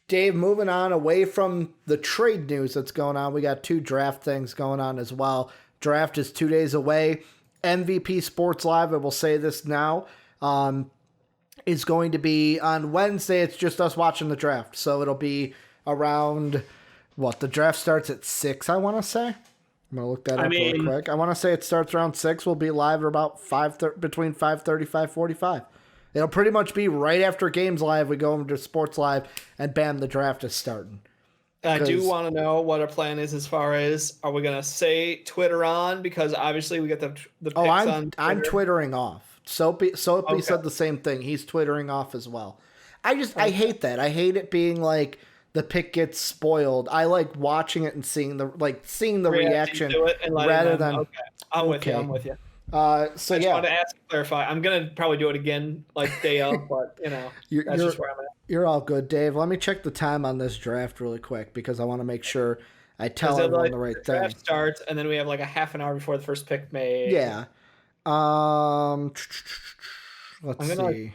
Dave, moving on away from the trade news that's going on, we got 2 draft things going on as well. Draft is 2 days away. MVP Sports Live, I will say this now, is going to be on Wednesday. It's just us watching the draft. So it'll be around, the draft starts at 6, I want to say. I'm going to look that up really quick. I want to say it starts around 6. We'll be live at about between 5:30, 5:45. It'll pretty much be right after Games Live. We go over to Sports Live, and bam, the draft is starting. I do want to know what our plan is as far as, are we going to say Twitter on? Because obviously we get the picks on Twitter. I'm Twittering off. Soapy said the same thing. He's Twittering off as well. I hate that. I hate it being like the pick gets spoiled. I like watching it and seeing the reaction rather than. Okay, I'm with you. I just wanted to ask and clarify. I'm gonna probably do it again, like day of, but that's just where I'm at. You're all good, Dave. Let me check the time on this draft really quick because I want to make sure I tell everyone the right thing. The draft starts, and then we have like a half an hour before the first pick made. Yeah. Let's see.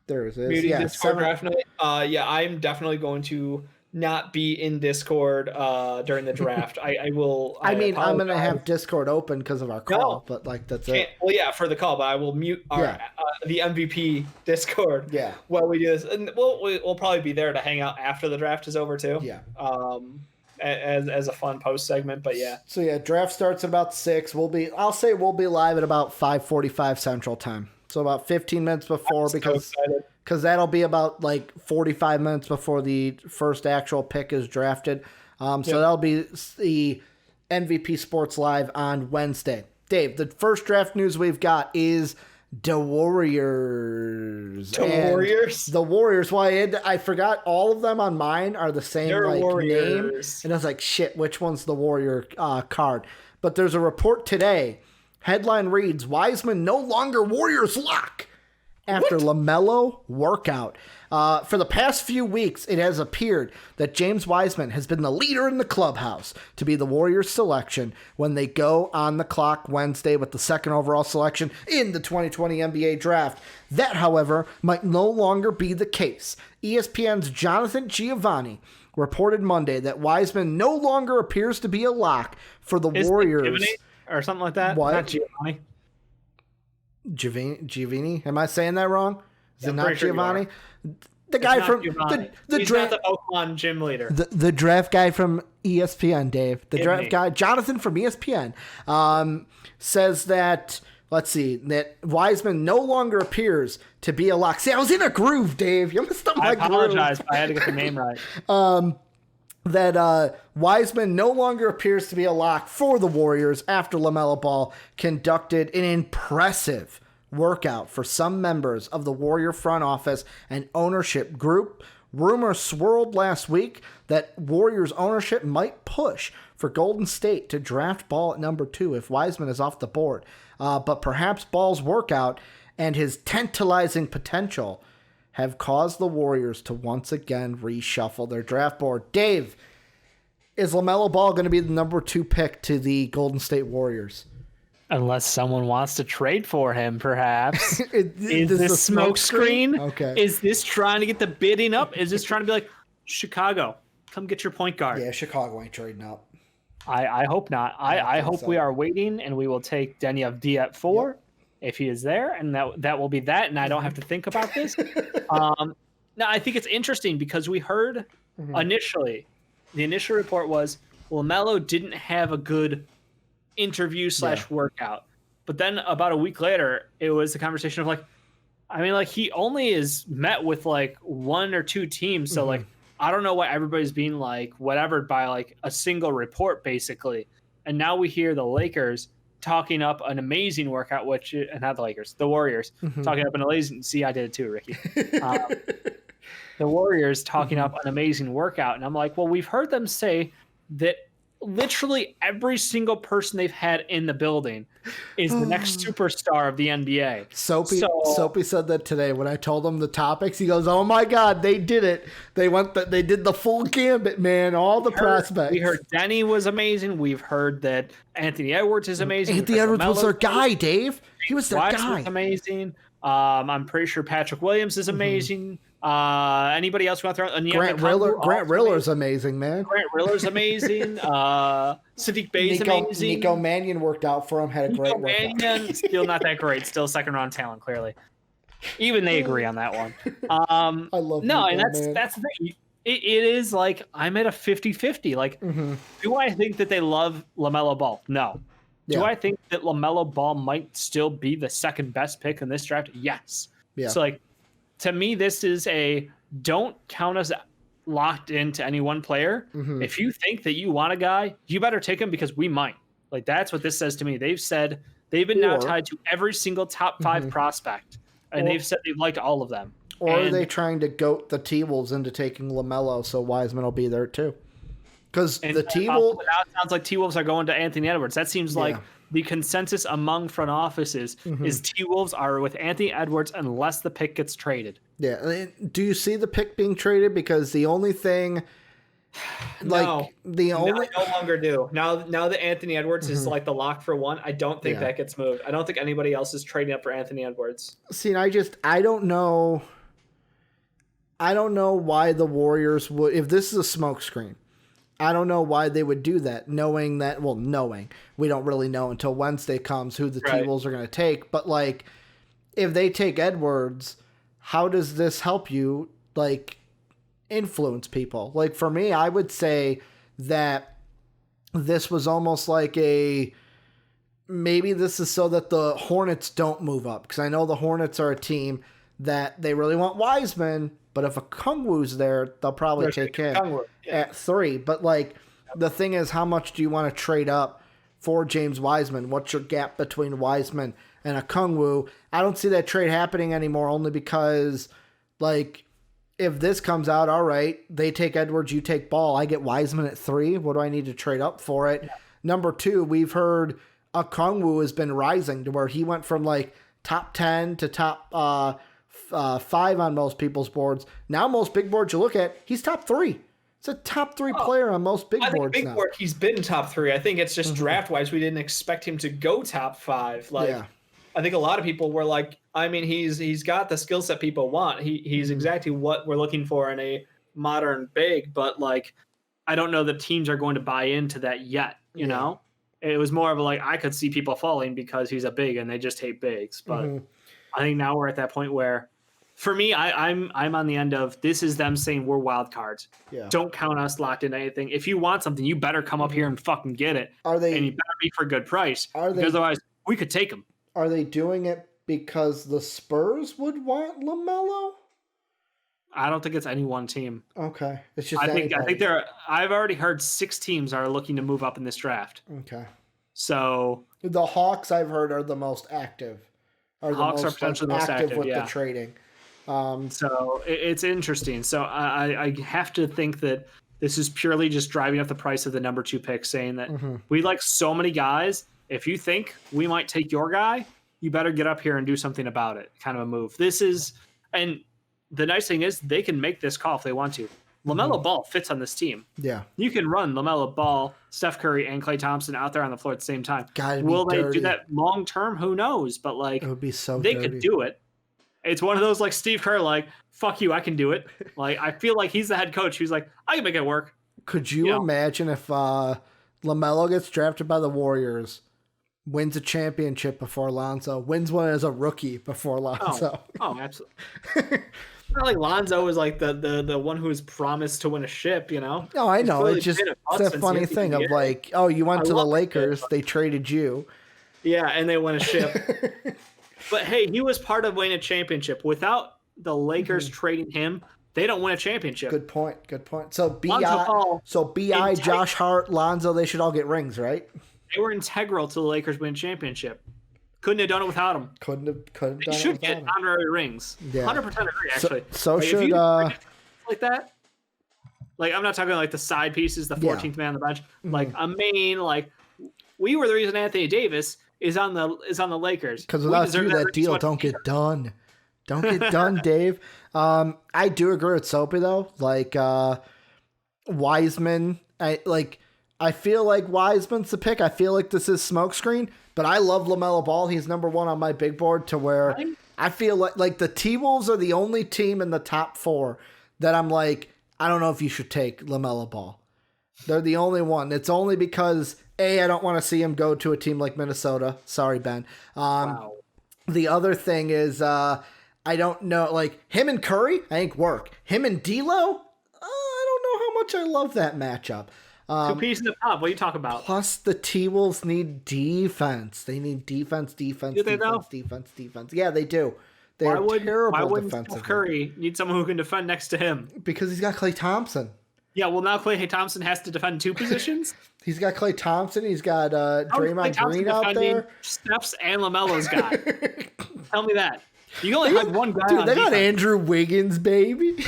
There it is. Yeah, Discord draft night. I'm definitely going to not be in Discord during the draft. I will. I'm going to have Discord open because of our call, but that's it. Well, yeah, for the call, but I will mute our the MVP Discord. Yeah. While we do this, and we'll probably be there to hang out after the draft is over too. Yeah. As a fun post segment, but yeah. So yeah, draft starts about 6. I'll say we'll be live at about 5:45 Central Time. So about 15 minutes before, because that'll be about like 45 minutes before the first actual pick is drafted. That'll be the MVP Sports Live on Wednesday. Dave, the first draft news we've got is the Warriors. The Warriors. Well, I forgot all of them on mine are the same name. And I was like, shit, which one's the Warrior card? But there's a report today. Headline reads, Wiseman no longer Warriors lock after LaMelo workout. For the past few weeks, it has appeared that James Wiseman has been the leader in the clubhouse to be the Warriors selection when they go on the clock Wednesday with the 2nd overall selection in the 2020 NBA draft. That, however, might no longer be the case. ESPN's Jonathan Giovanni reported Monday that Wiseman no longer appears to be a lock for the Warriors. Or something like that. What? Not Giovanni. Giovanni? Am I saying that wrong? Is it not Giovanni? The guy from the draft, not the Oakland gym leader. The draft guy from ESPN, Dave. The draft guy, Jonathan from ESPN, says that. Let's see, that Wiseman no longer appears to be a lock. See, I was in a groove, Dave. You messed up my groove. I apologize. I had to get the name right. That Wiseman no longer appears to be a lock for the Warriors after LaMelo Ball conducted an impressive workout for some members of the Warrior front office and ownership group. Rumors swirled last week that Warriors ownership might push for Golden State to draft Ball at number 2 if Wiseman is off the board. But perhaps Ball's workout and his tantalizing potential have caused the Warriors to once again reshuffle their draft board. Dave, is LaMelo Ball going to be the number 2 pick to the Golden State Warriors? Unless someone wants to trade for him, perhaps. Is this smoke screen? Okay. Is this trying to get the bidding up? Is this trying to be like, Chicago, come get your point guard? Yeah, Chicago ain't trading up. I hope not. I hope so. We are waiting, and we will take Denny Avdija at 4. Yep. If he is there, and that will be that, and I don't have to think about this. Now, I think it's interesting because we heard initially, the initial report was LaMelo didn't have a good interview / workout. But then about a week later, it was the conversation of he only is met with 1 or 2 teams. So I don't know why everybody's being whatever by a single report, basically. And now we hear the Lakers talking up an amazing workout, not the Lakers, the Warriors talking up an amazing. See, I did it too, Ricky. The Warriors talking up an amazing workout, and I'm like, well, we've heard them say that literally every single person they've had in the building is the next superstar of the NBA. Soapy said that today when I told him the topics. He goes, "Oh my God, they did it! They did the full gambit, man. All the prospects." We heard Denny was amazing. We've heard that Anthony Edwards is amazing. Anthony Edwards was their guy, Dave. He was their guy. Was amazing. I'm pretty sure Patrick Williams is amazing. Anybody else you want to throw? Grant Riller's amazing, man. Grant Riller's amazing. Sadiq Bey's amazing. Nico Mannion worked out for him. Had a great workout. Mannion, still not that great. Still second round talent, clearly. Even they agree on that one. I love no, Nico, and that's the thing. It is like I'm at a 50-50. Like, do I think that they love LaMelo Ball? No. Yeah. Do I think that LaMelo Ball might still be the second best pick in this draft? Yes. Yeah. So, like, to me, this is don't count us locked into any one player. If you think that you want a guy, you better take him because we might. Like, that's what this says to me. They've said they've been now tied to every single top 5 prospect, and they've said they've liked all of them. Or are they trying to goat the T-Wolves into taking LaMelo so Wiseman will be there too? Because the T-Wolves... Now it sounds like T-Wolves are going to Anthony Edwards. That seems like the consensus among front offices is T-Wolves are with Anthony Edwards unless the pick gets traded. Yeah. Do you see the pick being traded? Because the only thing... I no longer do. Now that Anthony Edwards is like the lock for 1, I don't think that gets moved. I don't think anybody else is trading up for Anthony Edwards. See, I don't know... I don't know why the Warriors would, if this is a smokescreen, I don't know why they would do that, knowing we don't really know until Wednesday comes who the T-Wolves are going to take. But like, if they take Edwards, how does this help you like influence people? Like for me, I would say that this was almost like maybe this is so that the Hornets don't move up. Because I know the Hornets are a team that they really want Wiseman. But if a Okongwu's there, they'll probably take him at 3. But, like, the thing is, how much do you want to trade up for James Wiseman? What's your gap between Wiseman and Okongwu? I don't see that trade happening anymore only because, like, if this comes out, all right, they take Edwards, you take Ball, I get Wiseman at 3. What do I need to trade up for it? Yeah. Number 2, we've heard Okongwu has been rising to where he went from, like, top 10 to top 5 on most people's boards. Now most big boards you look at, he's top 3. It's a top 3 player on most big boards now. Board, he's been top 3. I think it's just draft-wise we didn't expect him to go top 5. Like, I think a lot of people were like, I mean, he's got the skill set people want. He's exactly what we're looking for in a modern big, but like, I don't know that teams are going to buy into that yet, you know? It was more of a, like, I could see people falling because he's a big and they just hate bigs, but I think now we're at that point where, for me, I'm on the end of this is them saying we're wild cards. Yeah. Don't count us locked into anything. If you want something, you better come up here and fucking get it. And you better be for a good price. Because otherwise, we could take them. Are they doing it because the Spurs would want LaMelo? I don't think it's any one team. Okay, it's just I think I've already heard 6 teams are looking to move up in this draft. Okay. So the Hawks I've heard are the most active. Hawks are potentially the most active with the trading. So it's interesting. So I have to think that this is purely just driving up the price of the number 2 pick, saying that we like so many guys. If you think we might take your guy, you better get up here and do something about it. Kind of a move. And the nice thing is they can make this call if they want to. LaMelo Ball fits on this team. Yeah. You can run LaMelo Ball, Steph Curry, and Klay Thompson out there on the floor at the same time. Will they do that long term? Who knows? But like, it would be so they could do it. It's one of those like Steve Kerr, like, fuck you, I can do it. Like, I feel like he's the head coach. He's like, I can make it work. Could you imagine if LaMelo gets drafted by the Warriors, wins a championship before Lonzo, wins one as a rookie before Lonzo? Oh absolutely. Not like Lonzo is like the one who was promised to win a ship, you know? No, I know. It's just it's a funny thing of like, oh, you went to the Lakers, they traded you. Yeah, and they won a ship. But hey, he was part of winning a championship. Without the Lakers trading him, they don't win a championship. Good point. So B.I., Josh Hart, Lonzo, they should all get rings, right? They were integral to the Lakers winning championship. Couldn't have done it without him. Couldn't have done it. They should get honorary rings. Yeah. 100% agree, actually. So like, should like that. Like, I'm not talking like the side pieces, the 14th man on the bench. Like a main, like, we were the reason Anthony Davis is on the Lakers. Because without you, that deal don't get done. Don't get done, Dave. I do agree with Soapy though. Like Wiseman, I feel like Wiseman's the pick. I feel like this is smokescreen, but I love LaMelo Ball. He's number 1 on my big board to where I feel like the T-Wolves are the only team in the top 4 that I'm like, I don't know if you should take LaMelo Ball. They're the only one. It's only because, I don't want to see him go to a team like Minnesota. Sorry, Ben. Wow. The other thing is, I don't know, like, him and Curry, I think work. Him and D'Lo, I don't know how much I love that matchup. 2 pieces of pop. What are you talking about? Plus, the T-Wolves need defense. They need defense. Do they defense. Yeah, they do. They're terrible why wouldn't defensively. Steph Curry need someone who can defend next to him? Because he's got Klay Thompson. Yeah, well, now Klay Thompson has to defend 2 positions? He's got Klay Thompson. He's got Draymond Green out there. Steph's and LaMelo's guy. Tell me that. You can only hide one guy on they defense. got Andrew Wiggins, baby.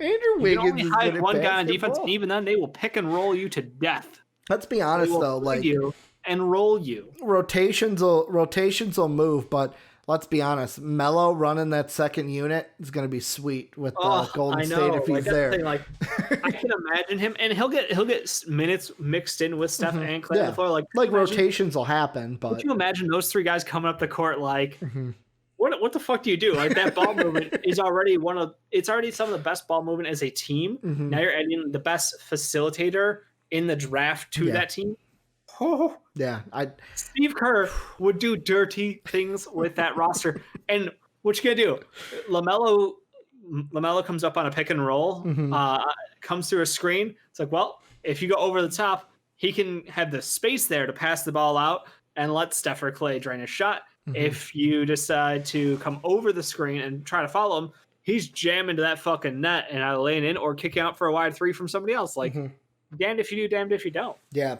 Andrew Wiggins. You can only hide one guy on defense, and even then, they will pick and roll you to death. Let's be honest, though. Like, you and roll you. Rotations will move, but let's be honest. Melo running that second unit is going to be sweet with Golden State if he's there. Like, I can imagine him, and he'll get minutes mixed in with Steph and Klay on the floor. Like rotations will happen, but could you imagine those 3 guys coming up the court like? What the fuck do you do? Like, that ball movement is already it's already some of the best ball movement as a team. Now you're adding the best facilitator in the draft to that team. Oh yeah, Steve Kerr would do dirty things with that roster. And what you gonna do? LaMelo comes up on a pick and roll, comes through a screen. It's like, well, if you go over the top, he can have the space there to pass the ball out and let Steph or Klay drain a shot. If you decide to come over the screen and try to follow him, he's jamming to that fucking net and either laying in or kicking out for a wide 3 from somebody else. Like, damned if you do, damned if you don't. Yeah.